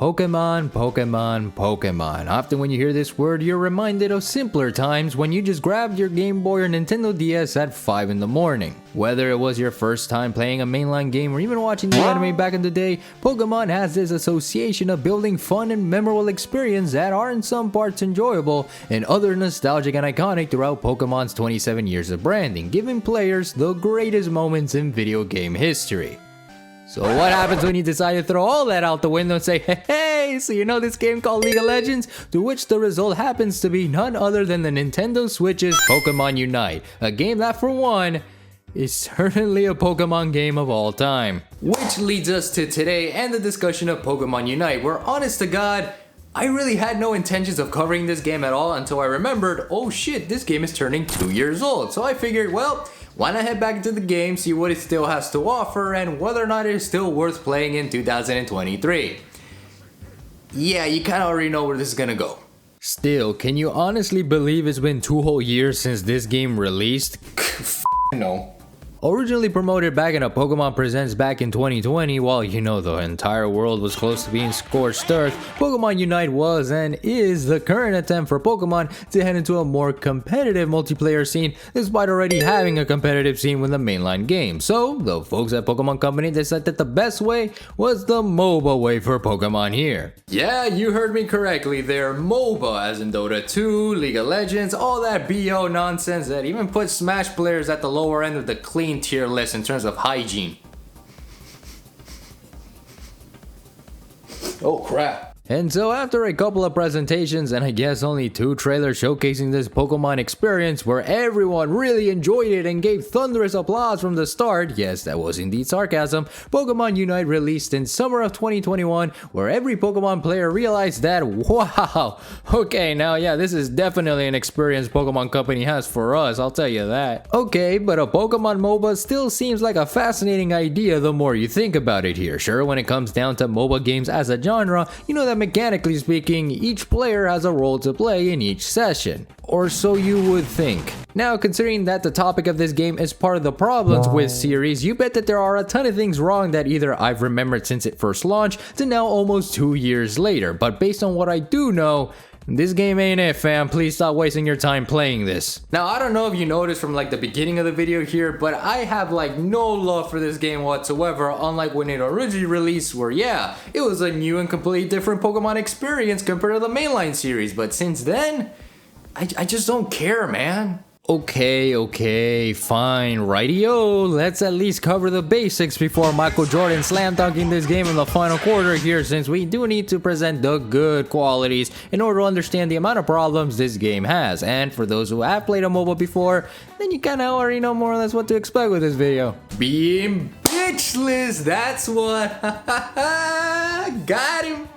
Pokémon, Pokémon, Pokémon. Often when you hear this word, you're reminded of simpler times when you just grabbed your Game Boy or Nintendo DS at 5 in the morning. Whether it was your first time playing a mainline game or even watching the anime back in the day, Pokémon has this association of building fun and memorable experiences that are in some parts enjoyable and other nostalgic and iconic throughout Pokémon's 27 years of branding, giving players the greatest moments in video game history. So what happens when you decide to throw all that out the window and say, hey, so you know this game called League of Legends? To which the result happens to be none other than the Nintendo Switch's Pokémon Unite, a game that for one, is certainly a Pokémon game of all time. Which leads us to today and the discussion of Pokémon Unite, where honest to God, I really had no intentions of covering this game at all until I remembered, oh shit, this game is turning 2 years old. So I figured, well, why not head back into the game, see what it still has to offer, and whether or not it is still worth playing in 2023. Yeah, you kinda already know where this is gonna go. Still, can you honestly believe it's been 2 whole years since this game released? No. Originally promoted back in a Pokemon Presents back in 2020, while you know the entire world was close to being scorched earth, Pokemon Unite was and is the current attempt for Pokemon to head into a more competitive multiplayer scene despite already having a competitive scene with the mainline game. So, the folks at Pokemon Company decided that the best way was the MOBA way for Pokemon here. Yeah, you heard me correctly there, MOBA as in Dota 2, League of Legends, all that BO nonsense that even puts Smash players at the lower end of the clean tier list in terms of hygiene. Oh crap. And so after a couple of presentations and I guess only 2 trailers showcasing this Pokemon experience where everyone really enjoyed it and gave thunderous applause from the start, yes that was indeed sarcasm, Pokemon Unite released in summer of 2021 where every Pokemon player realized that wow, okay now yeah this is definitely an experience Pokemon Company has for us, I'll tell you that. Okay, but a Pokemon MOBA still seems like a fascinating idea the more you think about it here. Sure, when it comes down to MOBA games as a genre, you know that mechanically speaking, each player has a role to play in each session. Or so you would think. Now, considering that the topic of this game is part of the problems with series, you bet that there are a ton of things wrong that either I've remembered since it first launched to now almost 2 years later. But based on what I do know, this game ain't it, fam. Please stop wasting your time playing this. Now, I don't know if you noticed from like the beginning of the video here, but I have like no love for this game whatsoever, unlike when it originally released where yeah, it was a new and completely different Pokemon experience compared to the mainline series. But since then, I just don't care, man. Okay, fine, rightio. Let's at least cover the basics before Michael Jordan slam dunking this game in the final quarter here, since we do need to present the good qualities in order to understand the amount of problems this game has. And for those who have played a MOBA before, then you kinda already know more or less what to expect with this video. Being bitchless, that's what. Got him.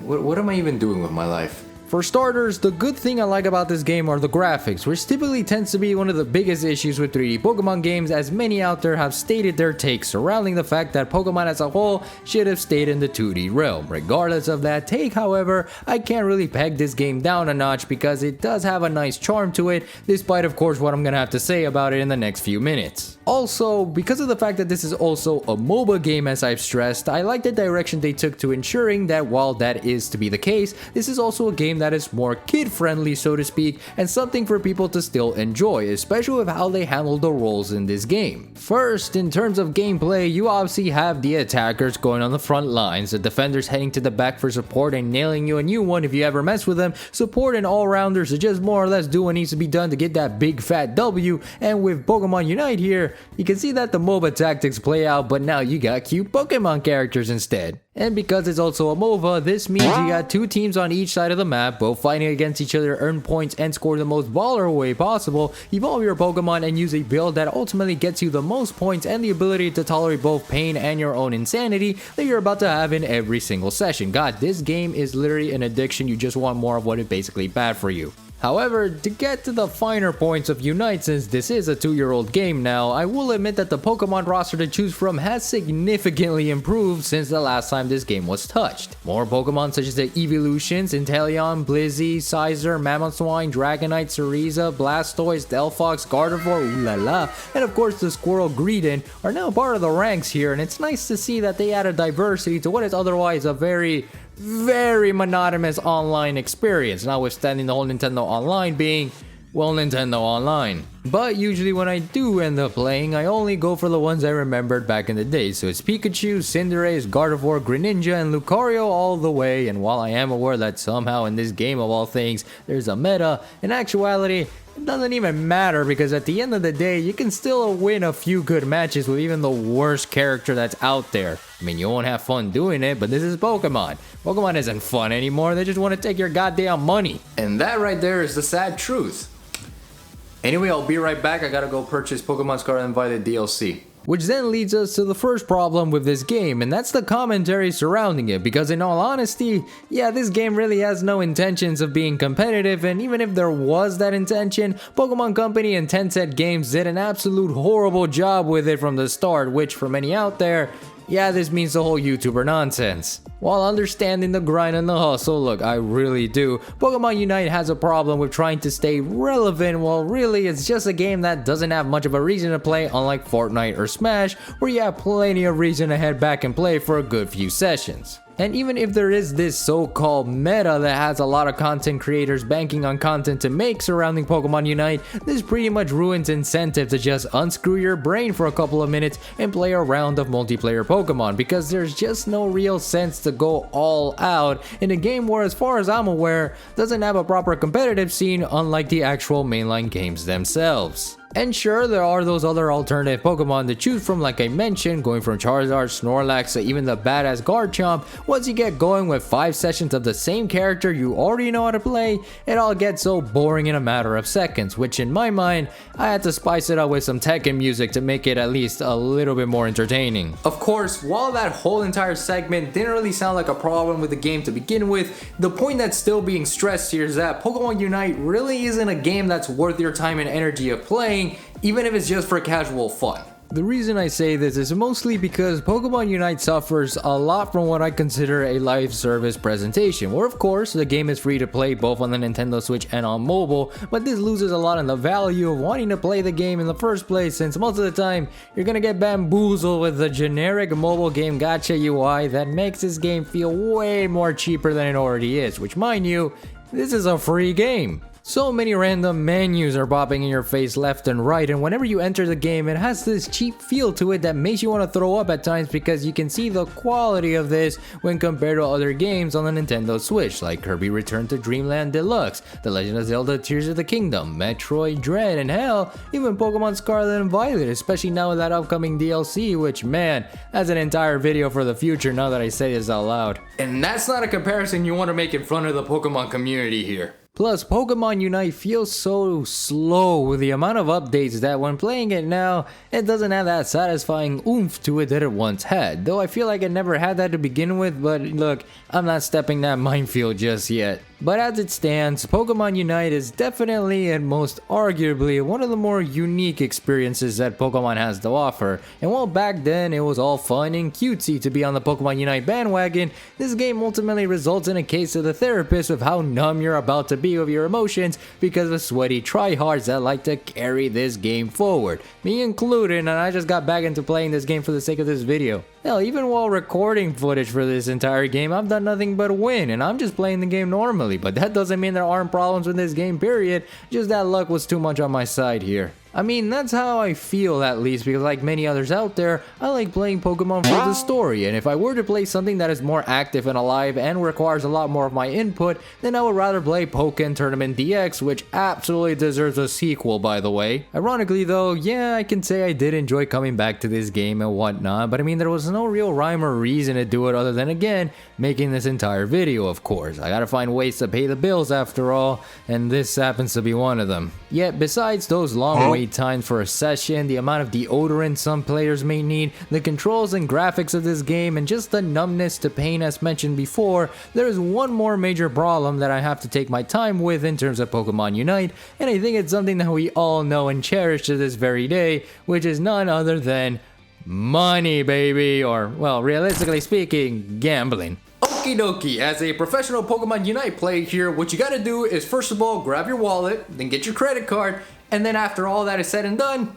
What am I even doing with my life? For starters, the good thing I like about this game are the graphics, which typically tends to be one of the biggest issues with 3D Pokemon games, as many out there have stated their takes surrounding the fact that Pokemon as a whole should have stayed in the 2D realm. Regardless of that take, however, I can't really peg this game down a notch because it does have a nice charm to it, despite of course what I'm gonna have to say about it in the next few minutes. Also, because of the fact that this is also a MOBA game as I've stressed, I like the direction they took to ensuring that while that is to be the case, this is also a game that is more kid-friendly so to speak, and something for people to still enjoy, especially with how they handle the roles in this game. First, in terms of gameplay, you obviously have the attackers going on the front lines, the defenders heading to the back for support and nailing you a new one if you ever mess with them, support and all-rounders to just more or less do what needs to be done to get that big fat W, and with Pokemon Unite here, you can see that the MOBA tactics play out, but now you got cute Pokemon characters instead. And because it's also a MOBA, this means you got 2 teams on each side of the map, both fighting against each other, earn points and score the most baller way possible, evolve your Pokemon and use a build that ultimately gets you the most points and the ability to tolerate both pain and your own insanity that you're about to have in every single session. God, this game is literally an addiction, you just want more of what is basically bad for you. However, to get to the finer points of Unite, since this is a 2-year-old game now, I will admit that the Pokemon roster to choose from has significantly improved since the last time this game was touched. More Pokemon such as the Evolutions, Inteleon, Blizzy, Sizer, Mammothswine, Dragonite, Cereza, Blastoise, Delphox, Gardevoir, Ulala, and of course the Squirrel Greedent are now part of the ranks here, and it's nice to see that they added diversity to what is otherwise a very monotonous online experience, notwithstanding the whole Nintendo Online being, well, Nintendo Online. But usually when I do end up playing, I only go for the ones I remembered back in the day, so it's Pikachu, Cinderace, Gardevoir, Greninja, and Lucario all the way. And while I am aware that somehow in this game of all things there's a meta, in actuality it doesn't even matter, because at the end of the day you can still win a few good matches with even the worst character that's out there. I mean, you won't have fun doing it, but this is Pokemon. Pokemon isn't fun anymore, they just want to take your goddamn money. And that right there is the sad truth. Anyway, I'll be right back. I gotta go purchase Pokemon Scarlet and Violet DLC. Which then leads us to the first problem with this game, and that's the commentary surrounding it, because in all honesty, yeah, this game really has no intentions of being competitive, and even if there was that intention, Pokemon Company and Tencent Games did an absolute horrible job with it from the start, which for many out there, yeah, this means the whole YouTuber nonsense. While understanding the grind and the hustle, look, I really do, Pokemon Unite has a problem with trying to stay relevant. Well, really, it's just a game that doesn't have much of a reason to play, unlike Fortnite or Smash, where you have plenty of reason to head back and play for a good few sessions. And even if there is this so-called meta that has a lot of content creators banking on content to make surrounding Pokemon Unite, this pretty much ruins incentive to just unscrew your brain for a couple of minutes and play a round of multiplayer Pokemon, because there's just no real sense to go all out in a game where, as far as I'm aware, doesn't have a proper competitive scene, unlike the actual mainline games themselves. And sure, there are those other alternative Pokemon to choose from, like I mentioned, going from Charizard, Snorlax to even the badass Garchomp. Once you get going with 5 sessions of the same character you already know how to play, it all gets so boring in a matter of seconds, which in my mind, I had to spice it up with some Tekken music to make it at least a little bit more entertaining. Of course, while that whole entire segment didn't really sound like a problem with the game to begin with, the point that's still being stressed here is that Pokemon Unite really isn't a game that's worth your time and energy of playing, even if it's just for casual fun. The reason I say this is mostly because Pokemon Unite suffers a lot from what I consider a live service presentation, where of course the game is free to play both on the Nintendo Switch and on mobile, but this loses a lot in the value of wanting to play the game in the first place, since most of the time you're gonna get bamboozled with the generic mobile game gacha UI that makes this game feel way more cheaper than it already is, which, mind you, this is a free game. So many random menus are popping in your face left and right, and whenever you enter the game, it has this cheap feel to it that makes you want to throw up at times, because you can see the quality of this when compared to other games on the Nintendo Switch, like Kirby Return to Dreamland Deluxe, The Legend of Zelda Tears of the Kingdom, Metroid Dread, and hell, even Pokemon Scarlet and Violet, especially now with that upcoming DLC, which, man, that's an entire video for the future now that I say this out loud. And that's not a comparison you want to make in front of the Pokemon community here. Plus, Pokemon Unite feels so slow with the amount of updates that when playing it now, it doesn't have that satisfying oomph to it that it once had. Though I feel like it never had that to begin with, but look, I'm not stepping that minefield just yet. But as it stands, Pokemon Unite is definitely and most arguably one of the more unique experiences that Pokemon has to offer. And while back then it was all fun and cutesy to be on the Pokemon Unite bandwagon, this game ultimately results in a case of the therapist of how numb you're about to be with your emotions because of sweaty tryhards that like to carry this game forward. Me included, and I just got back into playing this game for the sake of this video. Hell, even while recording footage for this entire game, I've done nothing but win, and I'm just playing the game normally, but that doesn't mean there aren't problems with this game, period. Just that luck was too much on my side here. I mean, that's how I feel, at least, because like many others out there, I like playing Pokemon for the story, and if I were to play something that is more active and alive and requires a lot more of my input, then I would rather play Pokémon Tournament DX, which absolutely deserves a sequel, by the way. Ironically though, yeah, I can say I did enjoy coming back to this game and whatnot, but I mean, there was no real rhyme or reason to do it other than, again, making this entire video, of course. I gotta find ways to pay the bills after all, and this happens to be one of them. Yet, besides those long waits wait time for a session, the amount of deodorant some players may need, the controls and graphics of this game, and just the numbness to pain as mentioned before, there is one more major problem that I have to take my time with in terms of Pokemon Unite, and I think it's something that we all know and cherish to this very day, which is none other than money, baby, or, well, realistically speaking, gambling. Okie dokie, as a professional Pokemon Unite player here, what you gotta do is first of all grab your wallet, then get your credit card, and then after all that is said and done,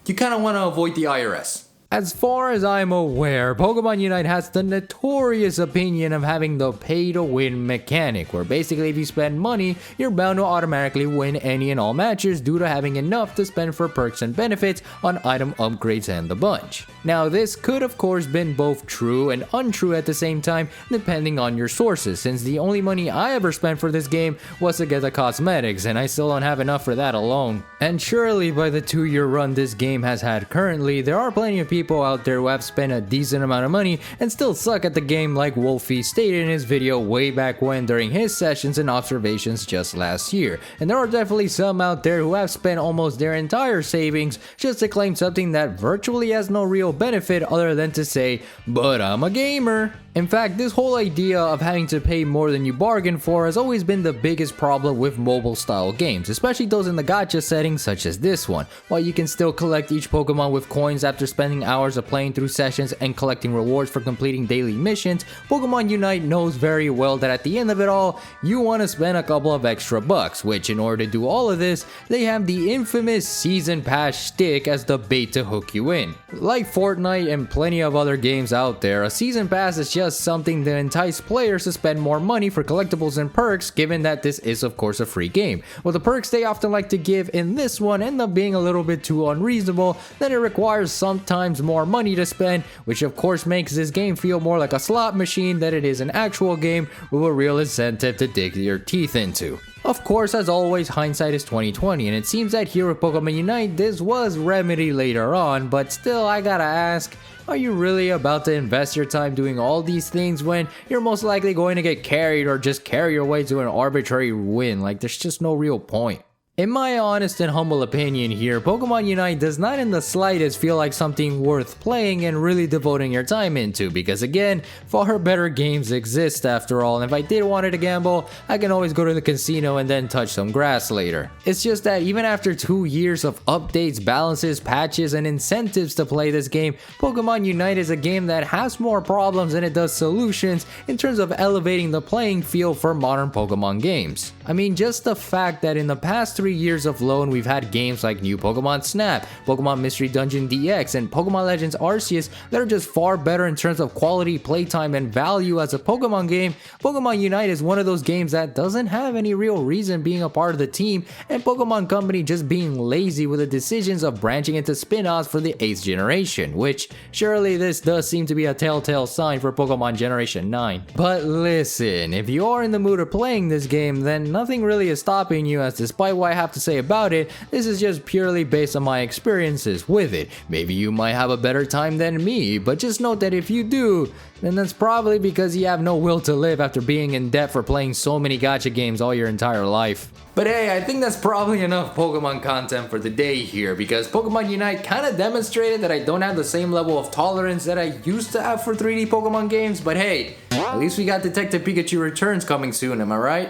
you kinda wanna avoid the IRS. As far as I'm aware, Pokemon Unite has the notorious opinion of having the pay-to-win mechanic, where basically if you spend money, you're bound to automatically win any and all matches due to having enough to spend for perks and benefits on item upgrades and the bunch. Now this could of course been both true and untrue at the same time, depending on your sources, since the only money I ever spent for this game was to get the cosmetics, and I still don't have enough for that alone. And surely by the 2-year run this game has had currently, there are plenty of people out there who have spent a decent amount of money and still suck at the game, like Wolfie stated in his video way back when during his sessions and observations just last year. And there are definitely some out there who have spent almost their entire savings just to claim something that virtually has no real benefit other than to say, but I'm a gamer. In fact, this whole idea of having to pay more than you bargain for has always been the biggest problem with mobile style games, especially those in the gacha settings such as this one. While you can still collect each Pokemon with coins after spending hours of playing through sessions and collecting rewards for completing daily missions, Pokemon Unite knows very well that at the end of it all, you want to spend a couple of extra bucks, which in order to do all of this, they have the infamous Season Pass shtick as the bait to hook you in. Like Fortnite and plenty of other games out there, a Season Pass is just something to entice players to spend more money for collectibles and perks, given that this is of course a free game. Well, the perks they often like to give in this one end up being a little bit too unreasonable, then it requires sometimes more money to spend, which of course makes this game feel more like a slot machine than it is an actual game with a real incentive to dig your teeth into. Of course, as always, hindsight is 20/20, and it seems that here with Pokemon Unite, this was remedied later on, but still I gotta ask, are you really about to invest your time doing all these things when you're most likely going to get carried or just carry your way to an arbitrary win? Like, there's just no real point. In my honest and humble opinion here, Pokemon Unite does not in the slightest feel like something worth playing and really devoting your time into, because again, far better games exist after all, and if I did want to gamble, I can always go to the casino and then touch some grass later. It's just that even after 2 years of updates, balances, patches, and incentives to play this game, Pokemon Unite is a game that has more problems than it does solutions in terms of elevating the playing field for modern Pokemon games. I mean, just the fact that in the past 3 years alone, we've had games like New Pokemon Snap, Pokemon Mystery Dungeon DX, and Pokemon Legends Arceus that are just far better in terms of quality, playtime, and value as a Pokemon game. Pokemon Unite is one of those games that doesn't have any real reason being a part of the team, and Pokemon Company just being lazy with the decisions of branching into spin-offs for the 8th generation, which surely this does seem to be a telltale sign for Pokemon Generation 9. But listen, if you are in the mood of playing this game, then nothing really is stopping you, as despite what I have to say about it, this is just purely based on my experiences with it. Maybe you might have a better time than me, but just note that if you do, then that's probably because you have no will to live after being in debt for playing so many gacha games all your entire life. But hey, I think that's probably enough Pokemon content for the day here, because Pokemon Unite kind of demonstrated that I don't have the same level of tolerance that I used to have for 3D Pokemon games, but hey, at least we got Detective Pikachu Returns coming soon, am I right?